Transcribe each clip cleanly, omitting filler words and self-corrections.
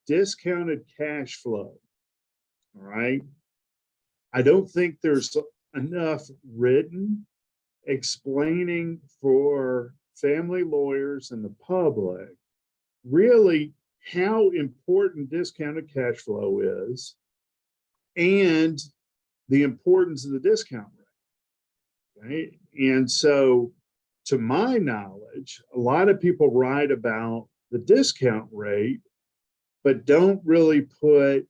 discounted cash flow. All right. I don't think there's enough written explaining for family lawyers and the public really how important discounted cash flow is and the importance of the discount rate. Right? And so, to my knowledge, a lot of people write about the discount rate, but don't really put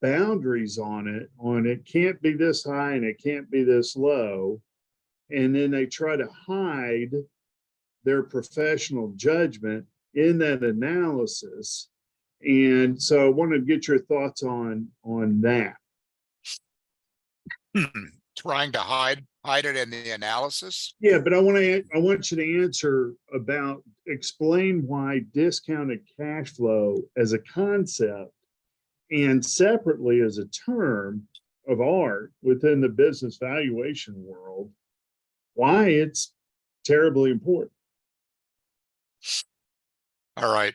boundaries on it can't be this high and it can't be this low. And then they try to hide their professional judgment in that analysis. And so I want to get your thoughts on that. Trying to hide it in the analysis. Yeah, but I want you to answer about, explain why discounted cash flow as a concept and separately as a term of art within the business valuation world, why it's terribly important. All right.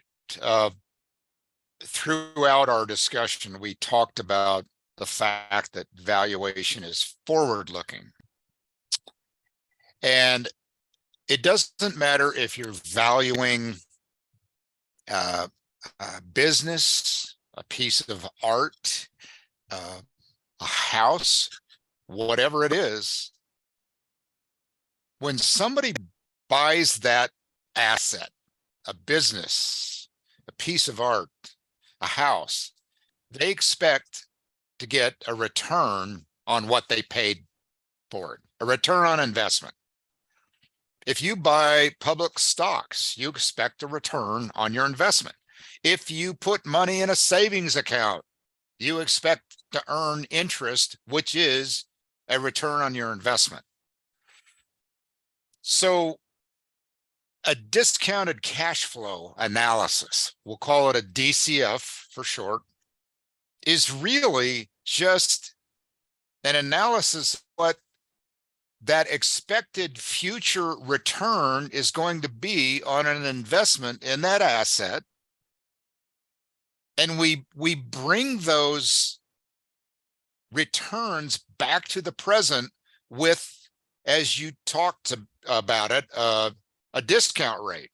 Throughout our discussion, we talked about the fact that valuation is forward-looking. And it doesn't matter if you're valuing a business, a piece of art, a house, whatever it is. When somebody buys that asset, a business, a piece of art, a house, they expect to get a return on what they paid for it, a return on investment. If you buy public stocks, you expect a return on your investment. If you put money in a savings account, you expect to earn interest, which is a return on your investment. So a discounted cash flow analysis, we'll call it a DCF for short, is really just an analysis of what that expected future return is going to be on an investment in that asset. And we bring those returns back to the present with, as you talked about it, a discount rate,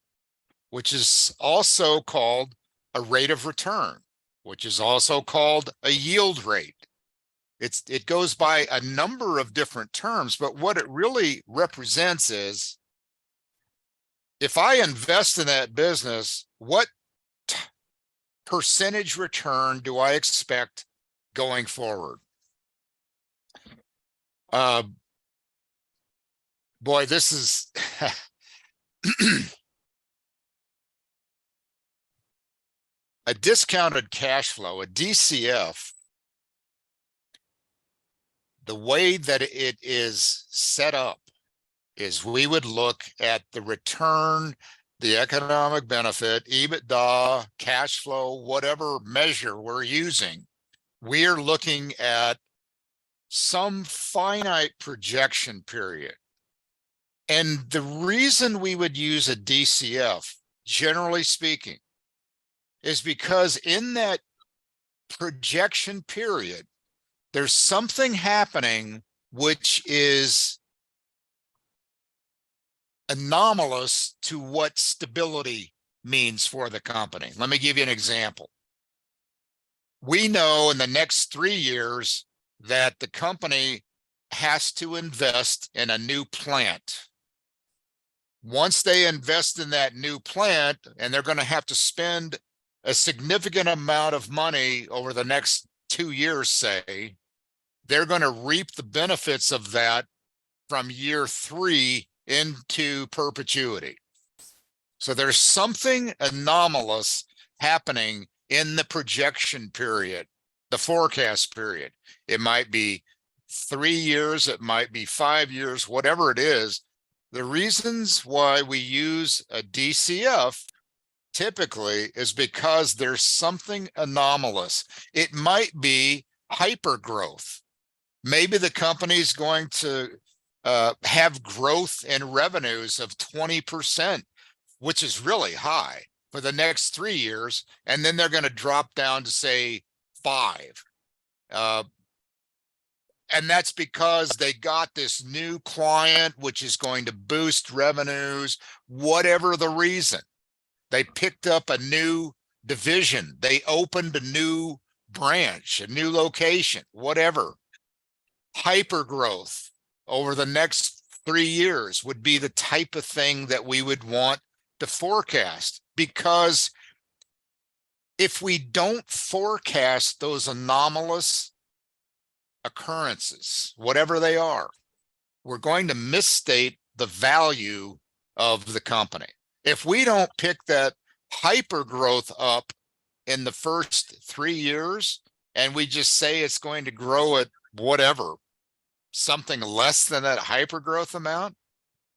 which is also called a rate of return, which is also called a yield rate. It goes by a number of different terms, but what it really represents is, if I invest in that business, what percentage return do I expect going forward? Boy, this is a discounted cash flow, a DCF. The way that it is set up is we would look at the return, the economic benefit, EBITDA, cash flow, whatever measure we're using. We're looking at some finite projection period. And the reason we would use a DCF, generally speaking, is because in that projection period, there's something happening which is anomalous to what stability means for the company. Let me give you an example. We know in the next 3 years that the company has to invest in a new plant. Once they invest in that new plant, and they're going to have to spend a significant amount of money over the next 2 years, say, they're going to reap the benefits of that from year 3 into perpetuity. So there's something anomalous happening in the projection period, the forecast period. It might be 3 years, it might be 5 years, whatever it is. The reasons why we use a DCF typically is because there's something anomalous. It might be hypergrowth. Maybe the company's going to have growth in revenues of 20%, which is really high. for the next 3 years, and then they're going to drop down to say 5. And that's because they got this new client, which is going to boost revenues, whatever the reason. They picked up a new division. They opened a new branch, a new location, whatever. Hyper growth over the next 3 years would be the type of thing that we would want to forecast, because if we don't forecast those anomalous occurrences, whatever they are, we're going to misstate the value of the company. If we don't pick that hyper growth up in the first 3 years, and we just say it's going to grow at whatever, something less than that hyper growth amount,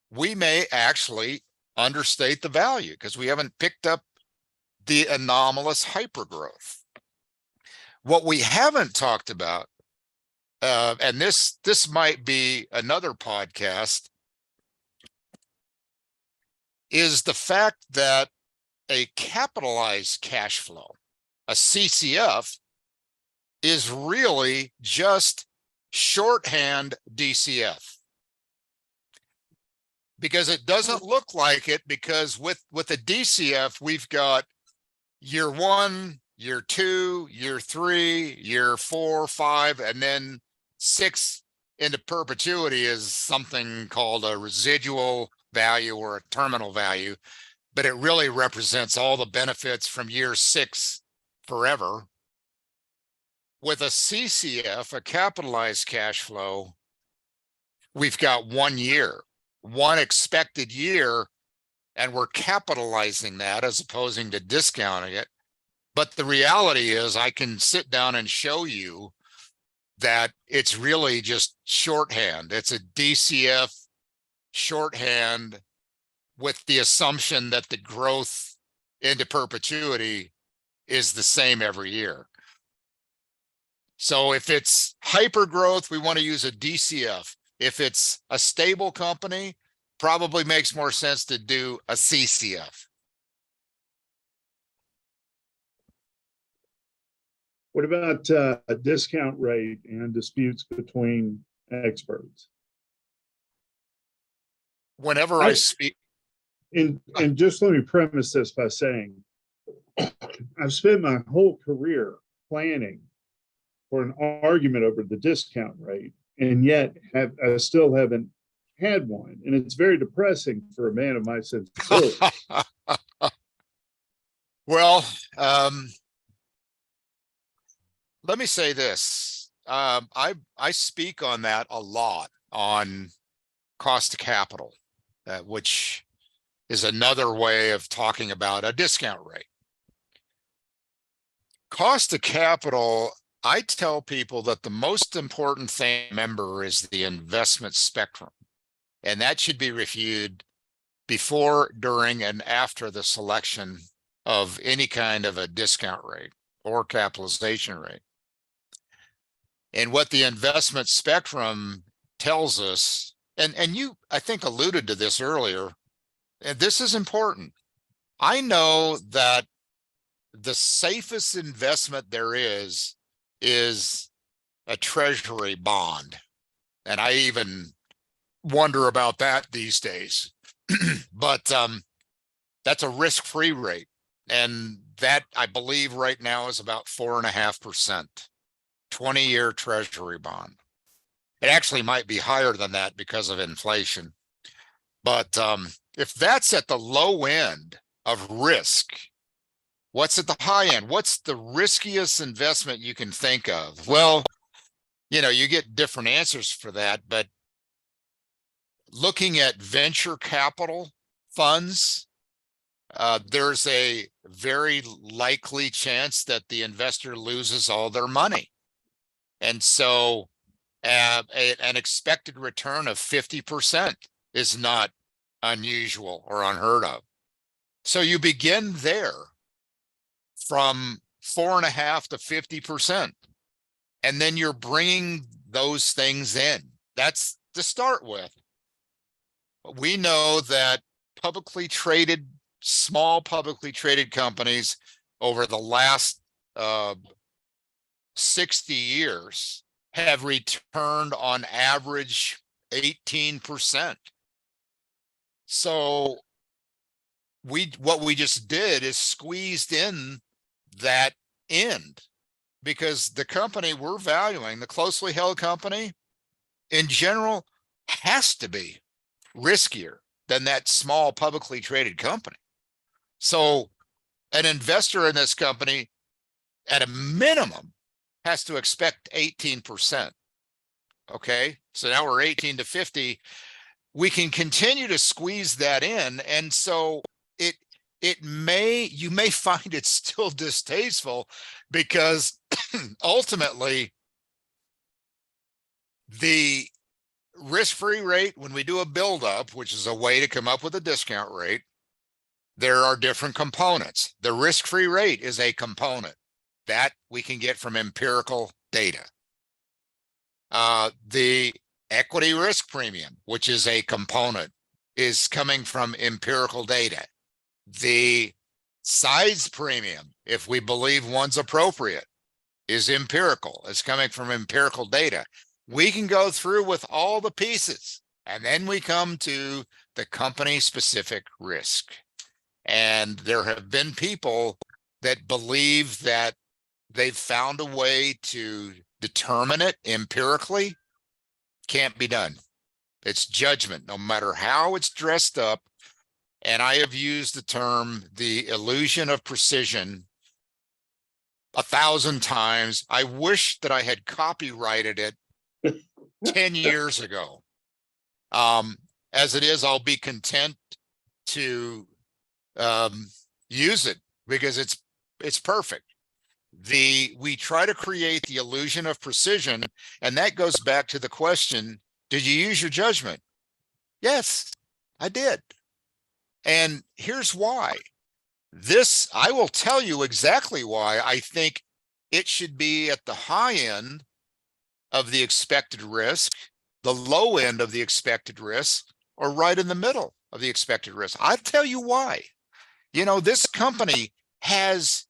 we may actually understate the value because we haven't picked up the anomalous hyper growth. What we haven't talked about, and this might be another podcast, is the fact that a capitalized cash flow, a CCF, is really just shorthand DCF. Because it doesn't look like it, because with a DCF, we've got year 1, year 2, year 3, year 4, 5, and then 6 into perpetuity is something called a residual value or a terminal value, but it really represents all the benefits from year 6 forever. With a CCF, a capitalized cash flow, we've got 1 year, 1 expected year, and we're capitalizing that as opposing to discounting it. But the reality is I can sit down and show you that it's really just shorthand. It's a DCF shorthand with the assumption that the growth into perpetuity is the same every year. So if it's hyper growth, we want to use a DCF. If it's a stable company, probably makes more sense to do a CCF. What about a discount rate and disputes between experts? Whenever I speak. And just let me premise this by saying, I've spent my whole career planning for an argument over the discount rate, and yet I still haven't had one. And it's very depressing for a man of my sensibility. Well, let me say this. I speak on that a lot on cost of capital, which is another way of talking about a discount rate. Cost of capital, I tell people that the most important thing to remember is the investment spectrum, and that should be reviewed before, during, and after the selection of any kind of a discount rate or capitalization rate. And what the investment spectrum tells us, and you, I think, alluded to this earlier, and this is important. I know that the safest investment there is a treasury bond. And I even wonder about that these days. But that's a risk-free rate. And that, I believe, right now is about 4.5%, 20-year treasury bond. It actually might be higher than that because of inflation. But if that's at the low end of risk, what's at the high end? What's the riskiest investment you can think of? Well, you know, you get different answers for that, but looking at venture capital funds, there's a very likely chance that the investor loses all their money. And so an expected return of 50% is not unusual or unheard of. So you begin there from 4.5 to 50%, and then you're bringing those things in. That's to start with. We know that publicly traded small publicly traded companies over the last 60 years have returned on average 18%. So what we just did is squeezed in that end, because the company we're valuing, the closely held company in general, has to be riskier than that small publicly traded company. So an investor in this company at a minimum has to expect 18%. Okay, so now we're 18 to 50. We can continue to squeeze that in, and so you may find it still distasteful, because ultimately the risk-free rate, when we do a build-up, which is a way to come up with a discount rate, there are different components. The risk-free rate is a component that we can get from empirical data. The equity risk premium, which is a component, is coming from empirical data. The size premium, if we believe one's appropriate, is empirical. It's coming from empirical data. We can go through with all the pieces, and then we come to the company specific risk. And there have been people that believe that they've found a way to determine it empirically. Can't be done. It's judgment, no matter how it's dressed up. And I have used the term, the illusion of precision, 1,000 times. I wish that I had copyrighted it 10 years ago. As it is, I'll be content to use it because it's perfect. We try to create the illusion of precision, and that goes back to the question, did you use your judgment? Yes, I did. And here's why. I will tell you exactly why I think it should be at the high end of the expected risk, the low end of the expected risk, or right in the middle of the expected risk. I'll tell you why. This company has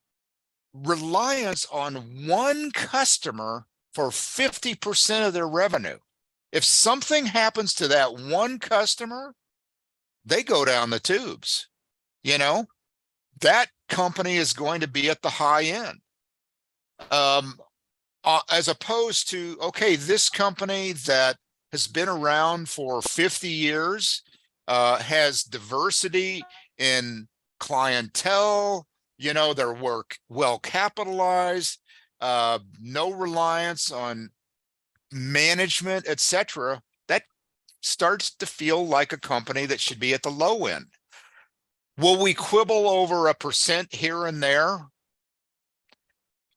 reliance on one customer for 50% of their revenue. If something happens to that one customer, they go down the tubes. That company is going to be at the high end. As opposed to, okay, this company that has been around for 50 years, has diversity in clientele, they're well capitalized, no reliance on management, etc. That starts to feel like a company that should be at the low end. Will we quibble over 1% here and there?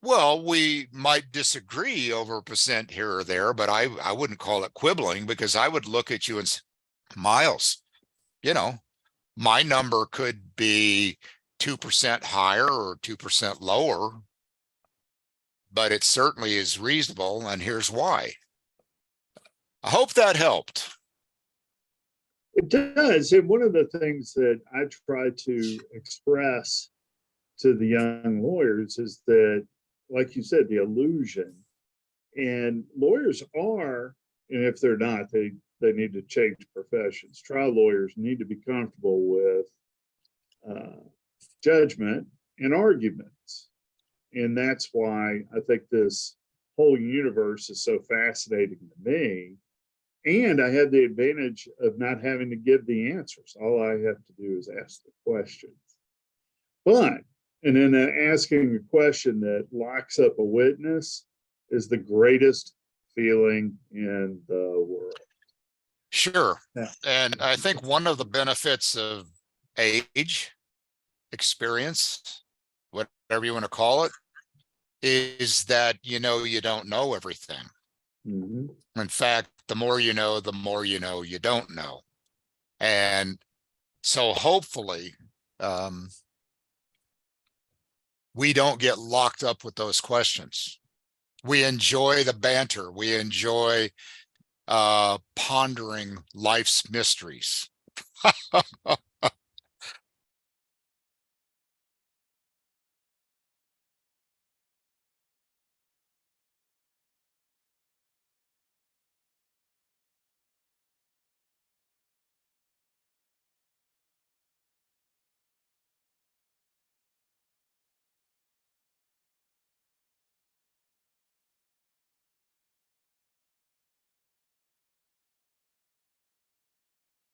Well, we might disagree over 1% here or there, but I wouldn't call it quibbling, because I would look at you and say, Miles, my number could be 2% higher or 2% lower, but it certainly is reasonable, and here's why. I hope that helped. It does. And one of the things that I try to express to the young lawyers is that, like you said, the illusion. And lawyers are, and if they're not, they need to change professions. Trial lawyers need to be comfortable with judgment and arguments. And that's why I think this whole universe is so fascinating to me. And I have the advantage of not having to give the answers. All I have to do is ask the questions. And then asking a question that locks up a witness is the greatest feeling in the world. Sure. Yeah. And I think one of the benefits of age, experience, whatever you want to call it, is that you don't know everything. Mm-hmm. In fact, the more you know you don't know. And so hopefully we don't get locked up with those questions. We enjoy the banter. We enjoy pondering life's mysteries.